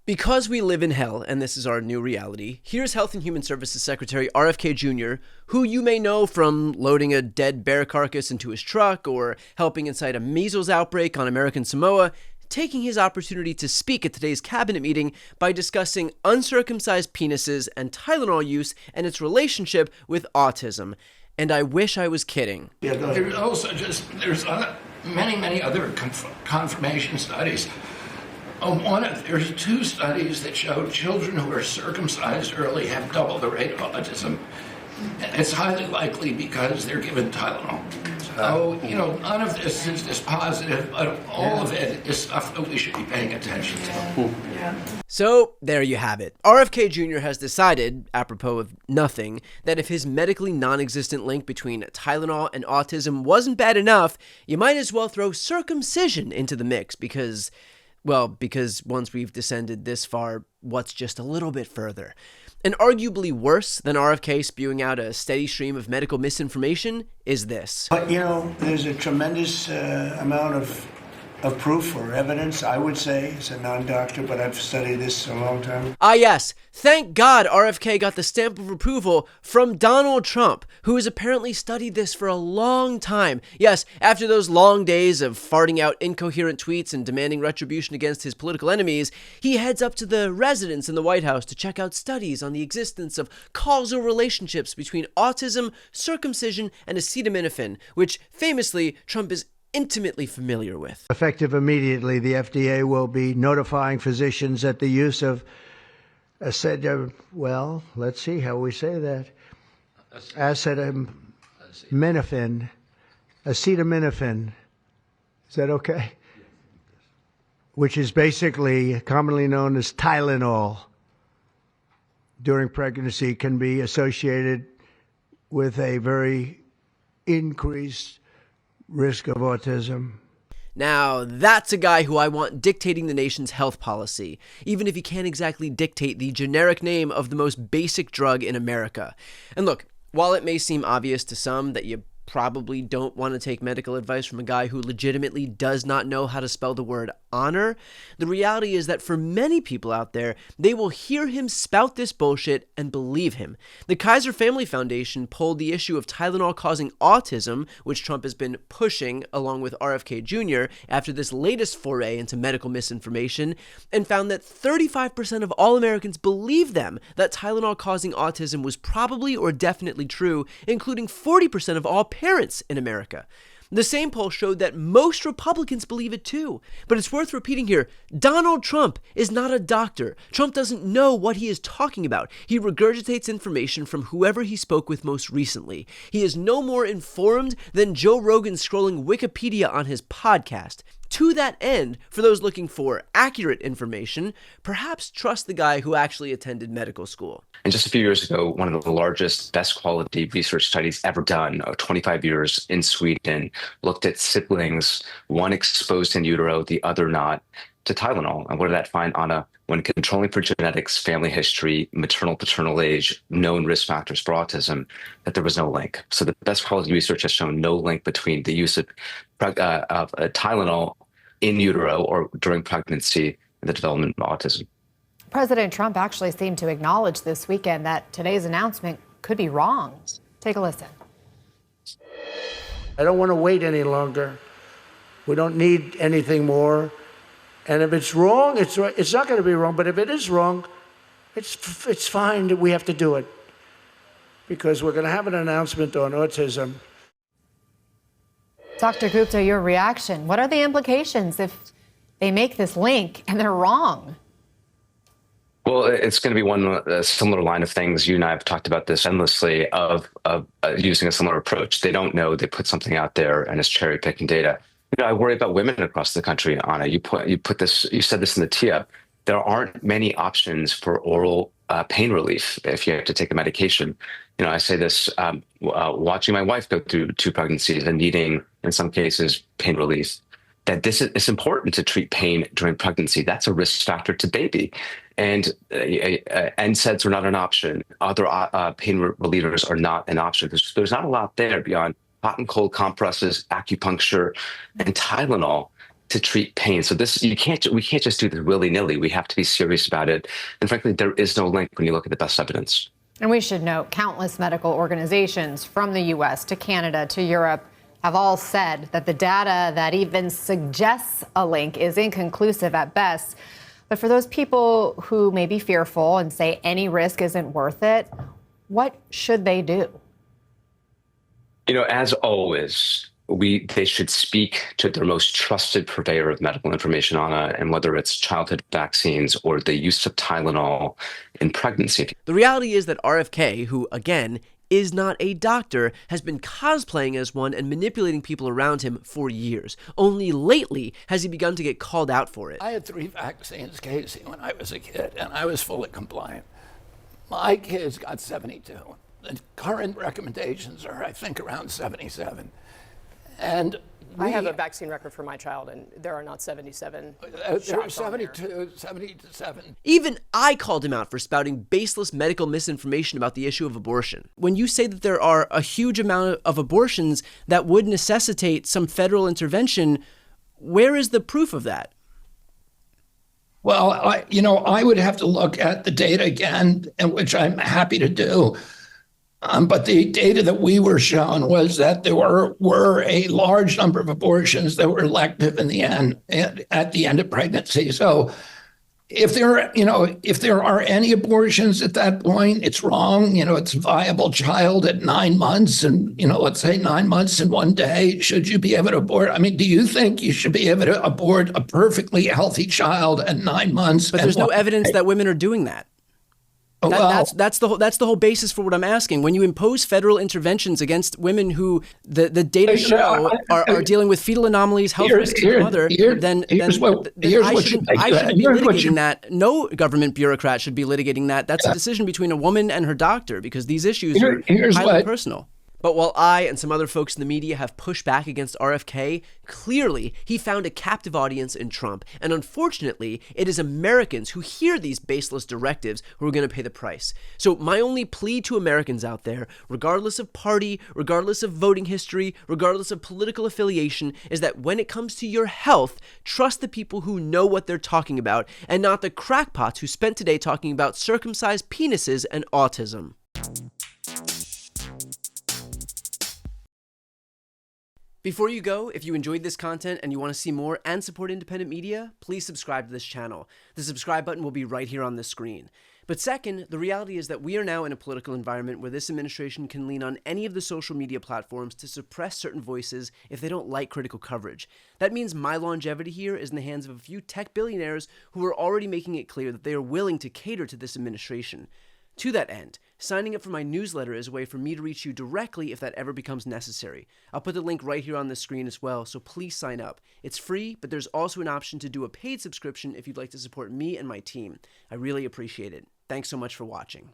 Because we live in hell, and this is our new reality, here's Health and Human Services Secretary RFK Jr., who you may know from loading a dead bear carcass into his truck or helping incite a measles outbreak on American Samoa, taking his opportunity to speak at today's cabinet meeting by discussing uncircumcised penises and Tylenol use and its relationship with autism. And I wish I was kidding. Yeah, there's also there's many other confirmation studies. There's 2 studies that show children who are circumcised early have double the rate of autism. It's highly likely because they're given Tylenol. So, none of this is just positive, but all of it is stuff that we should be paying attention to. Yeah. So, there you have it. RFK Jr. has decided, apropos of nothing, that if his medically non-existent link between Tylenol and autism wasn't bad enough, you might as well throw circumcision into the mix because once we've descended this far, what's just a little bit further? And arguably worse than RFK spewing out a steady stream of medical misinformation is this. But, there's a tremendous amount of proof or evidence, I would say, as a non-doctor, but I've studied this a long time. Ah, yes. Thank God RFK got the stamp of approval from Donald Trump, who has apparently studied this for a long time. Yes, after those long days of farting out incoherent tweets and demanding retribution against his political enemies, he heads up to the residence in the White House to check out studies on the existence of causal relationships between autism, circumcision, and acetaminophen, which famously Trump is intimately familiar with. Effective immediately, the FDA will be notifying physicians that the use of acetaminophen, is that okay? Which is basically commonly known as Tylenol, during pregnancy can be associated with a very increased risk of autism. Now, that's a guy who I want dictating the nation's health policy, even if he can't exactly dictate the generic name of the most basic drug in America. And look, while it may seem obvious to some that you probably don't want to take medical advice from a guy who legitimately does not know how to spell the word honor, the reality is that for many people out there, they will hear him spout this bullshit and believe him. The Kaiser Family Foundation polled the issue of Tylenol causing autism, which Trump has been pushing along with RFK Jr. after this latest foray into medical misinformation, and found that 35% of all Americans believe them that Tylenol causing autism was probably or definitely true, including 40% of all parents in America. The same poll showed that most Republicans believe it too. But it's worth repeating here, Donald Trump is not a doctor. Trump doesn't know what he is talking about. He regurgitates information from whoever he spoke with most recently. He is no more informed than Joe Rogan scrolling Wikipedia on his podcast. To that end, for those looking for accurate information, perhaps trust the guy who actually attended medical school. And just a few years ago, one of the largest, best quality research studies ever done, 25 years in Sweden, looked at siblings, one exposed in utero, the other not, to Tylenol. And what did that find, Anna? When controlling for genetics, family history, maternal, paternal age, known risk factors for autism, that there was no link. So the best quality research has shown no link between the use of Tylenol in utero or during pregnancy and the development of autism. President Trump actually seemed to acknowledge this weekend that today's announcement could be wrong. Take a listen. I don't want to wait any longer. We don't need anything more. And if it's wrong, it's right. It's not going to be wrong. But if it is wrong, it's fine that we have to do it, because we're going to have an announcement on autism. Dr. Gupta, your reaction. What are the implications if they make this link and they're wrong? Well, it's going to be a similar line of things. You and I have talked about this endlessly of using a similar approach. They don't know. They put something out there and it's cherry picking data. I worry about women across the country, Anna. You said this in the tee-up. There aren't many options for oral pain relief if you have to take a medication. I say this watching my wife go through 2 pregnancies and needing, in some cases, pain relief. That it's important to treat pain during pregnancy. That's a risk factor to baby. And NSAIDs are not an option. Other pain relievers are not an option. There's not a lot there beyond hot and cold compresses, acupuncture, and Tylenol. to treat pain. So we can't just do this willy-nilly. We have to be serious about it. And frankly, there is no link when you look at the best evidence. And we should note, countless medical organizations from the U.S. to Canada to Europe have all said that the data that even suggests a link is inconclusive at best. But for those people who may be fearful and say any risk isn't worth it, what should they do? As always, they should speak to their most trusted purveyor of medical information on it, and whether it's childhood vaccines or the use of Tylenol in pregnancy. The reality is that RFK, who, again, is not a doctor, has been cosplaying as one and manipulating people around him for years. Only lately has he begun to get called out for it. I had 3 vaccines, Casey, when I was a kid, and I was fully compliant. My kids got 72. The current recommendations are, I think, around 77. And I have a vaccine record for my child, and there are not 77 there are shots on there. 77. Even I called him out for spouting baseless medical misinformation about the issue of abortion. When you say that there are a huge amount of abortions that would necessitate some federal intervention, where is the proof of that? Well, I would have to look at the data again, and which I'm happy to do. But the data that we were shown was that there were a large number of abortions that were elective in the end, at the end of pregnancy. So if there are any abortions at that point, it's wrong. It's a viable child at 9 months, and let's say 9 months and 1 day. Should you be able to abort? I mean, do you think you should be able to abort a perfectly healthy child at 9 months? But there's no evidence that women are doing that. That's the whole basis for what I'm asking. When you impose federal interventions against women who the data show are dealing with fetal anomalies, health risks to the mother, then I shouldn't be litigating that. No government bureaucrat should be litigating that. That's a decision between a woman and her doctor, because these issues are highly personal. But while I and some other folks in the media have pushed back against RFK, clearly he found a captive audience in Trump. And unfortunately, it is Americans who hear these baseless directives who are going to pay the price. So my only plea to Americans out there, regardless of party, regardless of voting history, regardless of political affiliation, is that when it comes to your health, trust the people who know what they're talking about, and not the crackpots who spent today talking about circumcised penises and autism. Before you go, if you enjoyed this content and you want to see more and support independent media, please subscribe to this channel. The subscribe button will be right here on the screen. But second, the reality is that we are now in a political environment where this administration can lean on any of the social media platforms to suppress certain voices if they don't like critical coverage. That means my longevity here is in the hands of a few tech billionaires who are already making it clear that they are willing to cater to this administration. To that end, signing up for my newsletter is a way for me to reach you directly if that ever becomes necessary. I'll put the link right here on the screen as well, so please sign up. It's free, but there's also an option to do a paid subscription if you'd like to support me and my team. I really appreciate it. Thanks so much for watching.